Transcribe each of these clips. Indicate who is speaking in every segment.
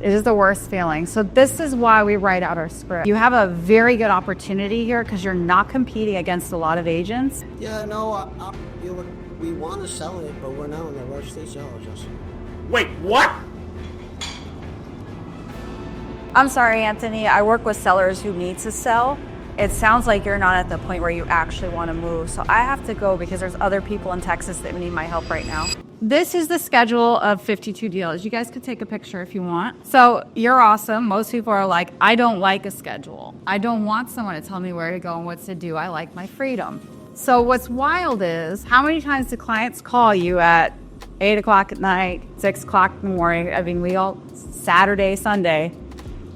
Speaker 1: It is the worst feeling. So this is why we write out our script. You have a very good opportunity here because you're not competing against a lot of agents.
Speaker 2: Yeah, no, we want to sell it, but we're not in a rush to sell it. Just...
Speaker 3: Wait, what?
Speaker 1: I'm sorry, Anthony. I work with sellers who need to sell. It sounds like you're not at the point where you actually want to move. So I have to go because there's other people in Texas that need my help right now. This is the schedule of 52 deals. You guys could take a picture if you want. So you're awesome. Most people are like, I don't like a schedule. I don't want someone to tell me where to go and what to do. I like my freedom. So what's wild is how many times do clients call you at 8 o'clock at night, 6 o'clock in the morning? I mean, we all Saturday, Sunday,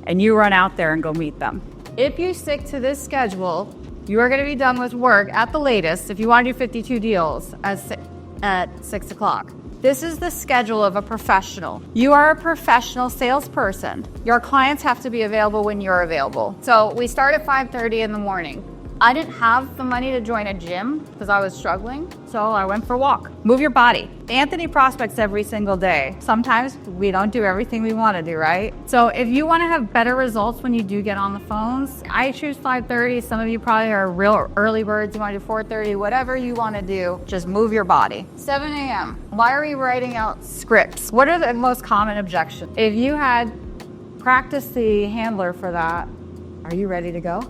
Speaker 1: and you run out there and go meet them. If you stick to this schedule, you are going to be done with work at the latest, if you want to do 52 deals, at 6 o'clock. This is the schedule of a professional. You are a professional salesperson. Your clients have to be available when you're available. So we start at 5:30 in the morning. I didn't have the money to join a gym because I was struggling, so I went for a walk. Move your body. Anthony prospects every single day. Sometimes we don't do everything we want to do, right? So if you want to have better results when you do get on the phones, I choose 5:30. Some of you probably are real early birds. You want to do 4:30, whatever you want to do, just move your body. 7 a.m. Why are we writing out scripts? What are the most common objections? If you had practiced the handler for that, are you ready to go?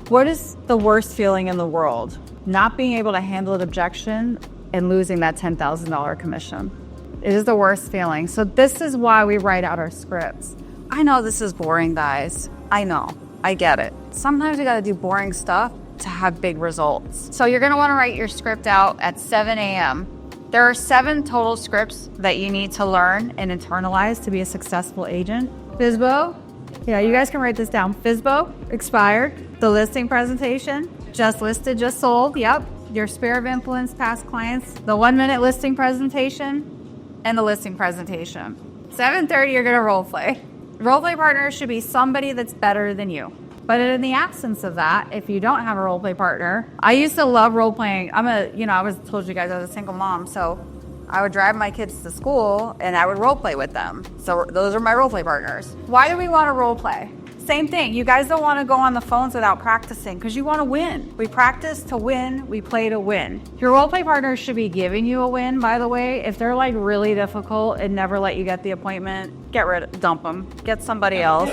Speaker 1: What is the worst feeling in the world? Not being able to handle an objection and losing that $10,000 commission. It is the worst feeling. So this is why we write out our scripts. I know this is boring, guys. I know. I get it. Sometimes you got to do boring stuff to have big results. So you're going to want to write your script out at 7 a.m. There are 7 total scripts that you need to learn and internalize to be a successful agent. FSbo. Yeah, you guys can write this down. FSbo, expired, the listing presentation, just listed, just sold. Yep. Your sphere of influence, past clients, the 1-minute listing presentation, and the listing presentation. 7:30, you're going to role play. Role play partner should be somebody that's better than you. But in the absence of that, if you don't have a role play partner, I used to love role playing. I told you guys I was a single mom, so I would drive my kids to school and I would role play with them. So those are my role play partners. Why do we want to role play? Same thing. You guys don't want to go on the phones without practicing because you want to win. We practice to win. We play to win. Your role play partner should be giving you a win, by the way. If they're like really difficult and never let you get the appointment, dump them. Get somebody else.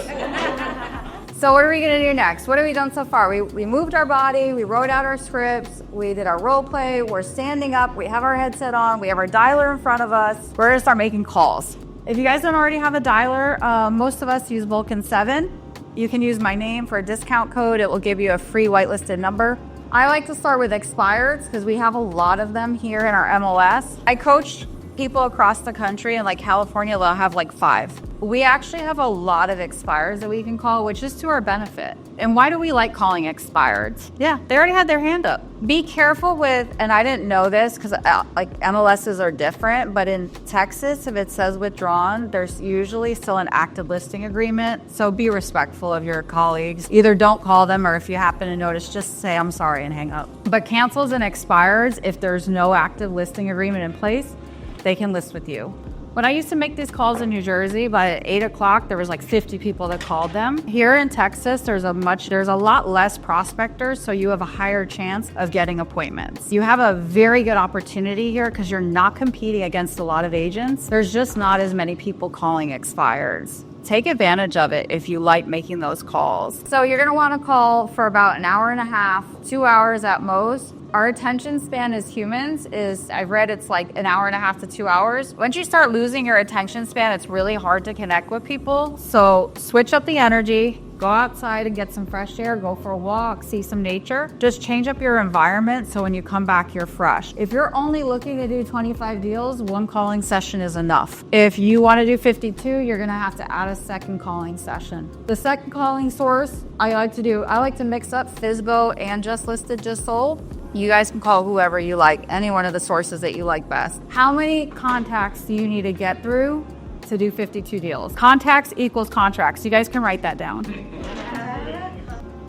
Speaker 1: So what are we going to do next? What have we done so far? We moved our body, we wrote out our scripts, we did our role play, we're standing up, we have our headset on, we have our dialer in front of us. We're going to start making calls. If you guys don't already have a dialer, most of us use Vulcan 7. You can use my name for a discount code. It will give you a free whitelisted number. I like to start with expireds because we have a lot of them here in our MLS. I coach people across the country, and like California, they'll have like 5. We actually have a lot of expireds that we can call, which is to our benefit. And why do we like calling expireds? Yeah, they already had their hand up. Be careful with, and I didn't know this because like MLSs are different, but in Texas, if it says withdrawn, there's usually still an active listing agreement. So be respectful of your colleagues. Either don't call them, or if you happen to notice, just say, I'm sorry, and hang up. But cancels and expireds, if there's no active listing agreement in place, they can list with you. When I used to make these calls in New Jersey, by 8 o'clock, there was like 50 people that called them. Here in Texas, there's a lot less prospectors, so you have a higher chance of getting appointments. You have a very good opportunity here because you're not competing against a lot of agents. There's just not as many people calling expireds. Take advantage of it if you like making those calls. So you're gonna wanna call for about an hour and a half, 2 hours at most. Our attention span as humans I've read it's like an hour and a half to 2 hours. Once you start losing your attention span, it's really hard to connect with people. So switch up the energy, go outside and get some fresh air, go for a walk, see some nature. Just change up your environment so when you come back, you're fresh. If you're only looking to do 25 deals, 1 calling session is enough. If you want to do 52, you're gonna have to add a second calling session. The second calling source I like to mix up FSbo and just listed, just sold. You guys can call whoever you like, any one of the sources that you like best. How many contacts do you need to get through to do 52 deals? Contacts equals contracts. You guys can write that down.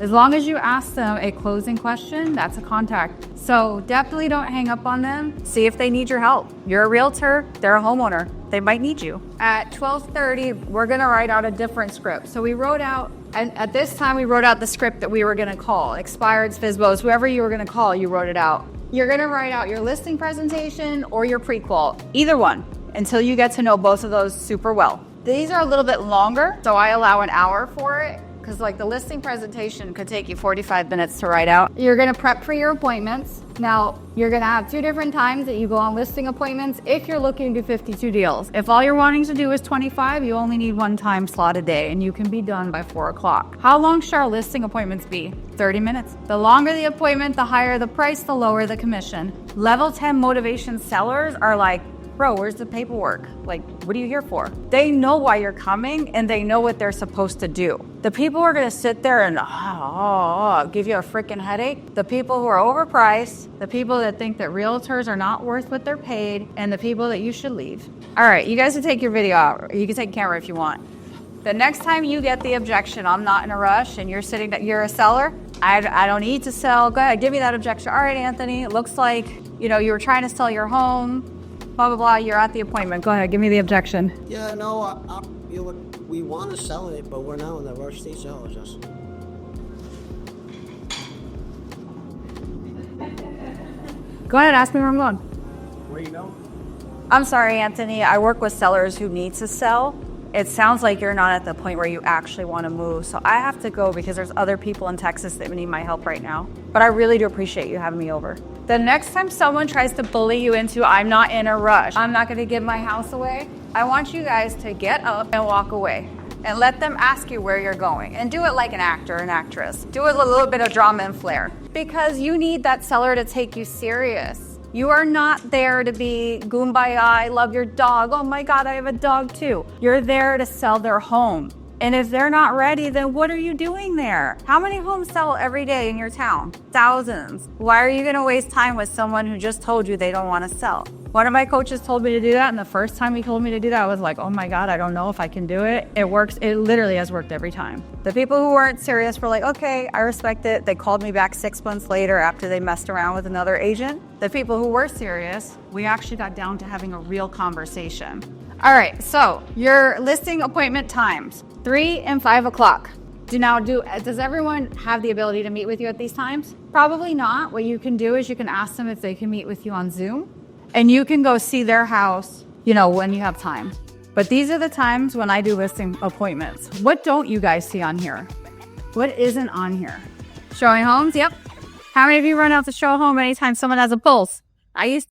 Speaker 1: As long as you ask them a closing question, that's a contact. So definitely don't hang up on them. See if they need your help. You're a realtor, they're a homeowner. They might need you. At 12:30, we're gonna write out a different script. So we wrote out, and at this time we wrote out the script that we were gonna call. Expireds, FSBOs, whoever you were gonna call, you wrote it out. You're gonna write out your listing presentation or your pre-qual, either one, until you get to know both of those super well. These are a little bit longer, so I allow an hour for it, because like the listing presentation could take you 45 minutes to write out. You're gonna prep for your appointments. Now, you're gonna have 2 different times that you go on listing appointments if you're looking to do 52 deals. If all you're wanting to do is 25, you only need 1 time slot a day and you can be done by 4 o'clock. How long should our listing appointments be? 30 minutes. The longer the appointment, the higher the price, the lower the commission. Level 10 motivation sellers are like, bro, where's the paperwork? Like, what are you here for? They know why you're coming and they know what they're supposed to do. The people who are gonna sit there and give you a freaking headache, the people who are overpriced, the people that think that realtors are not worth what they're paid, and the people that you should leave. All right, you guys can take your video out. You can take camera if you want. The next time you get the objection, I'm not in a rush, and you're you're a seller, I don't need to sell. Go ahead, give me that objection. All right, Anthony, it looks like, you were trying to sell your home. Blah, blah, blah, you're at the appointment. Go ahead, give me the objection.
Speaker 2: Yeah, no, we want to sell it, but we're not in the rush to sell it. Just.
Speaker 1: Go ahead, ask me where I'm going.
Speaker 2: Where you going?
Speaker 1: I'm sorry, Anthony. I work with sellers who need to sell. It sounds like you're not at the point where you actually want to move. So I have to go because there's other people in Texas that need my help right now. But I really do appreciate you having me over. The next time someone tries to bully you into, I'm not in a rush, I'm not going to give my house away, I want you guys to get up and walk away and let them ask you where you're going, and do it like an actor, an actress. Do it a little bit of drama and flair, because you need that seller to take you serious. You are not there to be kumbaya, I love your dog, oh my God, I have a dog too. You're there to sell their home. And if they're not ready, then what are you doing there? How many homes sell every day in your town? Thousands. Why are you gonna waste time with someone who just told you they don't wanna sell? One of my coaches told me to do that, and the first time he told me to do that, I was like, oh my God, I don't know if I can do it. It works, it literally has worked every time. The people who weren't serious were like, okay, I respect it. They called me back 6 months later after they messed around with another agent. The people who were serious, we actually got down to having a real conversation. All right, so your listing appointment times, 3 and 5 o'clock. Does everyone have the ability to meet with you at these times? Probably not. What you can do is you can ask them if they can meet with you on Zoom, and you can go see their house, when you have time. But these are the times when I do listing appointments. What don't you guys see on here? What isn't on here? Showing homes? Yep. How many of you run out to show a home anytime someone has a pulse? I used